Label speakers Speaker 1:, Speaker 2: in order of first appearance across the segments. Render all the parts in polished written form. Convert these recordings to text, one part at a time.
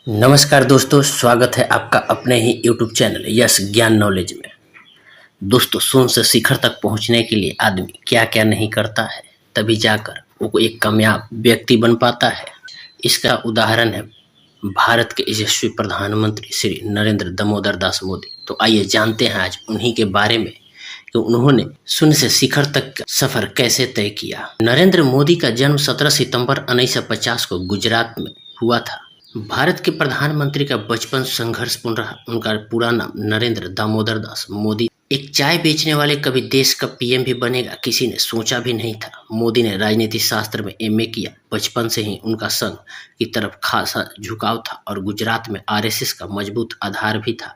Speaker 1: नमस्कार दोस्तों, स्वागत है आपका अपने ही यूट्यूब चैनल यस ज्ञान नॉलेज में। दोस्तों, शून्य से शिखर तक पहुंचने के लिए आदमी क्या क्या नहीं करता है, तभी जाकर वो एक कामयाब व्यक्ति बन पाता है। इसका उदाहरण है भारत के यशस्वी प्रधानमंत्री श्री नरेंद्र दामोदर दास मोदी। तो आइए जानते हैं आज उन्हीं के बारे में कि उन्होंने शून्य से शिखर तक का सफर कैसे तय किया। नरेंद्र मोदी का जन्म 17 सितंबर 1950 को गुजरात में हुआ था। भारत के प्रधानमंत्री का बचपन संघर्षपूर्ण रहा। उनका पूरा नाम नरेंद्र दामोदर दास मोदी। एक चाय बेचने वाले कभी देश का पीएम भी बनेगा किसी ने सोचा भी नहीं था। मोदी ने राजनीति शास्त्र में एमए किया। बचपन से ही उनका संघ की तरफ खासा झुकाव था और गुजरात में आरएसएस का मजबूत आधार भी था।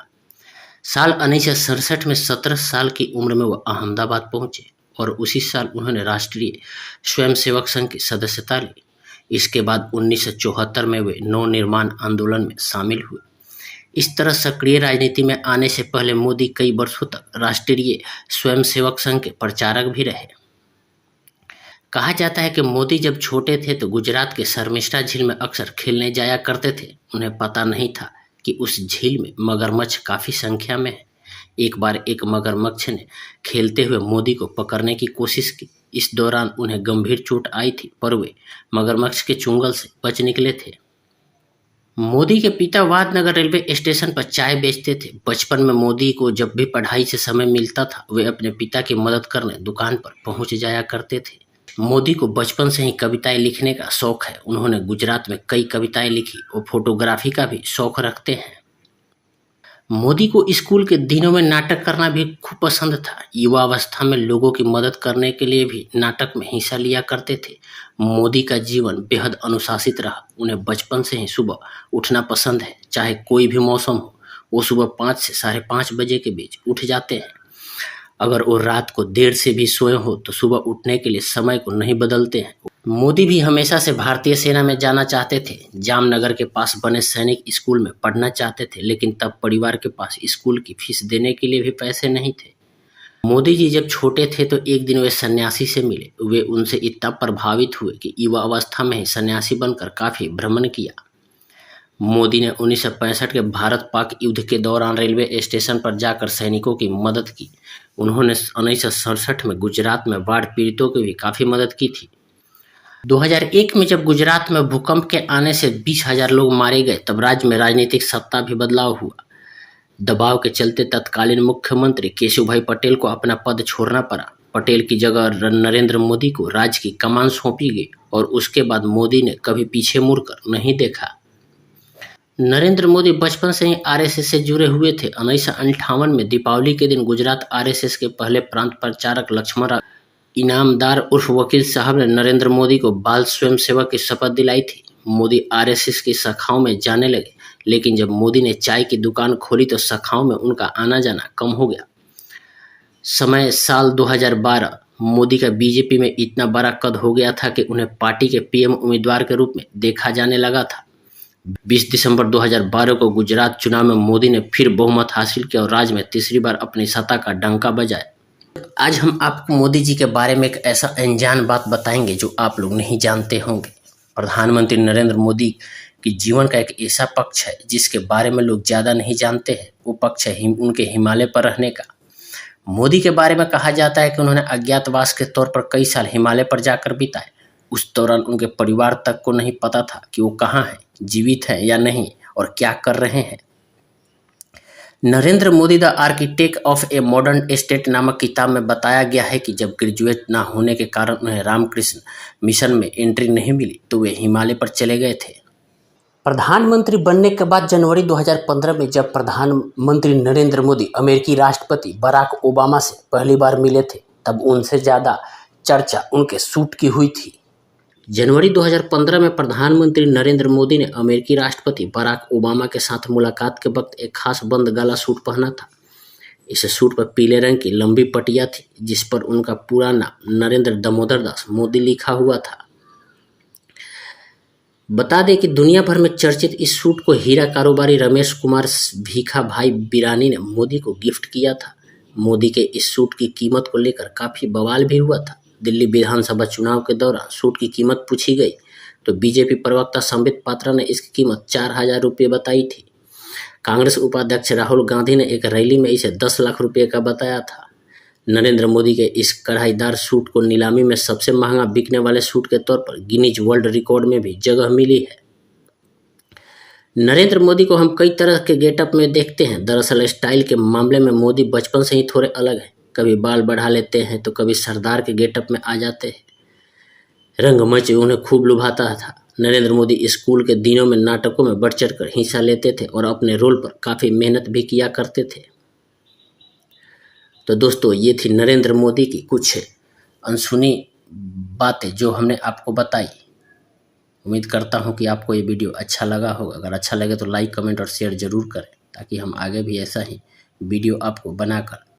Speaker 1: साल 1967 में 17 साल की उम्र में वह अहमदाबाद पहुंचे और उसी साल उन्होंने राष्ट्रीय स्वयंसेवक संघ की सदस्यता ली। इसके बाद 1974 में वे नवनिर्माण आंदोलन में शामिल हुए। इस तरह सक्रिय राजनीति में आने से पहले मोदी कई वर्षों तक राष्ट्रीय स्वयंसेवक संघ के प्रचारक भी रहे। कहा जाता है कि मोदी जब छोटे थे तो गुजरात के शर्मिष्ठा झील में अक्सर खेलने जाया करते थे। उन्हें पता नहीं था कि उस झील में मगरमच्छ काफी संख्या में है। एक बार एक मगरमच्छ ने खेलते हुए मोदी को पकड़ने की कोशिश की। इस दौरान उन्हें गंभीर चोट आई थी, पर वे मगरमच्छ के चुंगल से बच निकले थे। मोदी के पिता वादनगर रेलवे स्टेशन पर चाय बेचते थे। बचपन में मोदी को जब भी पढ़ाई से समय मिलता था, वे अपने पिता की मदद करने दुकान पर पहुंच जाया करते थे। मोदी को बचपन से ही कविताएं लिखने का शौक है। उन्होंने गुजरात में कई कविताएं लिखी। वो फोटोग्राफी का भी शौक रखते हैं। मोदी को स्कूल के दिनों में नाटक करना भी खूब पसंद था। युवा अवस्था में लोगों की मदद करने के लिए भी नाटक में हिस्सा लिया करते थे। मोदी का जीवन बेहद अनुशासित रहा। उन्हें बचपन से ही सुबह उठना पसंद है, चाहे कोई भी मौसम हो। वो सुबह 5 से 5:30 बजे के बीच उठ जाते हैं। अगर वो रात को देर से भी सोए हो तो सुबह उठने के लिए समय को नहीं बदलते हैं। मोदी भी हमेशा से भारतीय सेना में जाना चाहते थे। जामनगर के पास बने सैनिक स्कूल में पढ़ना चाहते थे, लेकिन तब परिवार के पास स्कूल की फीस देने के लिए भी पैसे नहीं थे। मोदी जी जब छोटे थे तो एक दिन वे सन्यासी से मिले। वे उनसे इतना प्रभावित हुए कि युवा अवस्था में ही सन्यासी बनकर काफी भ्रमण किया। मोदी ने 1965 के भारत पाक युद्ध के दौरान रेलवे स्टेशन पर जाकर सैनिकों की मदद की। उन्होंने 1967 में गुजरात में बाढ़ पीड़ितों की भी काफी मदद की थी। 2001 में जब गुजरात में भूकंप के आने से 20,000 लोग मारे गए, तब राज्य में राजनीतिक सत्ता भी बदलाव हुआ। दबाव के चलते तत्कालीन मुख्यमंत्री केशुभाई पटेल को अपना पद छोड़ना पड़ा। पटेल की जगह नरेंद्र मोदी को राज्य की कमान सौंपी गई और उसके बाद मोदी ने कभी पीछे मुड़कर नहीं देखा। नरेंद्र मोदी बचपन से ही आरएसएस से जुड़े हुए थे। 1958 में दीपावली के दिन गुजरात आरएसएस के पहले प्रांत प्रचारक लक्ष्मण इनामदार उर्फ वकील साहब ने नरेंद्र मोदी को बाल स्वयंसेवक की शपथ दिलाई थी। मोदी आरएसएस की शाखाओं में जाने लगे, लेकिन जब मोदी ने चाय की दुकान खोली तो शाखाओं में उनका आना जाना कम हो गया। समय साल 2012। मोदी का बीजेपी में इतना बड़ा कद हो गया था कि उन्हें पार्टी के पीएम उम्मीदवार के रूप में देखा जाने लगा था। 20 दिसंबर 2012 को गुजरात चुनाव में मोदी ने फिर बहुमत हासिल किया और राज्य में तीसरी बार अपनी सत्ता का डंका बजाया। आज हम आपको मोदी जी के बारे में एक ऐसा अनजान बात बताएंगे जो आप लोग नहीं जानते होंगे। प्रधानमंत्री नरेंद्र मोदी की जीवन का एक ऐसा पक्ष है जिसके बारे में लोग ज़्यादा नहीं जानते हैं। वो पक्ष है उनके हिमालय पर रहने का। मोदी के बारे में कहा जाता है कि उन्होंने अज्ञातवास के तौर पर कई साल हिमालय पर जाकर बिताए। उस दौरान उनके परिवार तक को नहीं पता था कि वो कहाँ हैं, जीवित हैं या नहीं और क्या कर रहे हैं। Narendra Modi the architect of a modern state नामक किताब में बताया गया है कि जब ग्रेजुएट ना होने के कारण उन्हें रामकृष्ण मिशन में एंट्री नहीं मिली तो वे हिमालय पर चले गए थे। प्रधानमंत्री बनने के बाद जनवरी 2015 में जब प्रधानमंत्री नरेंद्र मोदी अमेरिकी राष्ट्रपति बराक ओबामा से पहली बार मिले थे, तब उनसे ज़्यादा चर्चा उनके सूट की हुई थी। जनवरी 2015 में प्रधानमंत्री नरेंद्र मोदी ने अमेरिकी राष्ट्रपति बराक ओबामा के साथ मुलाकात के वक्त एक खास बंद गला सूट पहना था। इस सूट पर पीले रंग की लंबी पटिया थी जिस पर उनका पूरा नाम नरेंद्र दामोदर दास मोदी लिखा हुआ था। बता दें कि दुनिया भर में चर्चित इस सूट को हीरा कारोबारी रमेश कुमार भीखा भाई बिरानी ने मोदी को गिफ्ट किया था। मोदी के इस सूट की कीमत को लेकर काफ़ी बवाल भी हुआ था। दिल्ली विधानसभा चुनाव के दौरान सूट की कीमत पूछी गई तो बीजेपी प्रवक्ता संबित पात्रा ने इसकी कीमत 4,000 रुपये बताई थी। कांग्रेस उपाध्यक्ष राहुल गांधी ने एक रैली में इसे 10 लाख रुपये का बताया था। नरेंद्र मोदी के इस कढ़ाईदार सूट को नीलामी में सबसे महंगा बिकने वाले सूट के तौर पर गिनीज वर्ल्ड रिकॉर्ड में भी जगह मिली है। नरेंद्र मोदी को हम कई तरह के गेटअप में देखते हैं। दरअसल स्टाइल के मामले में मोदी बचपन से ही थोड़े अलग हैं। कभी बाल बढ़ा लेते हैं तो कभी सरदार के गेटअप में आ जाते हैं। रंगमंच उन्हें खूब लुभाता था। नरेंद्र मोदी स्कूल के दिनों में नाटकों में बढ़ चढ़ कर हिस्सा लेते थे और अपने रोल पर काफ़ी मेहनत भी किया करते थे। तो दोस्तों, ये थी नरेंद्र मोदी की कुछ अनसुनी बातें जो हमने आपको बताई। उम्मीद करता हूँ कि आपको ये वीडियो अच्छा लगा होगा। अगर अच्छा लगे तो लाइक, कमेंट और शेयर ज़रूर करें ताकि हम आगे भी ऐसा ही वीडियो आपको बनाकर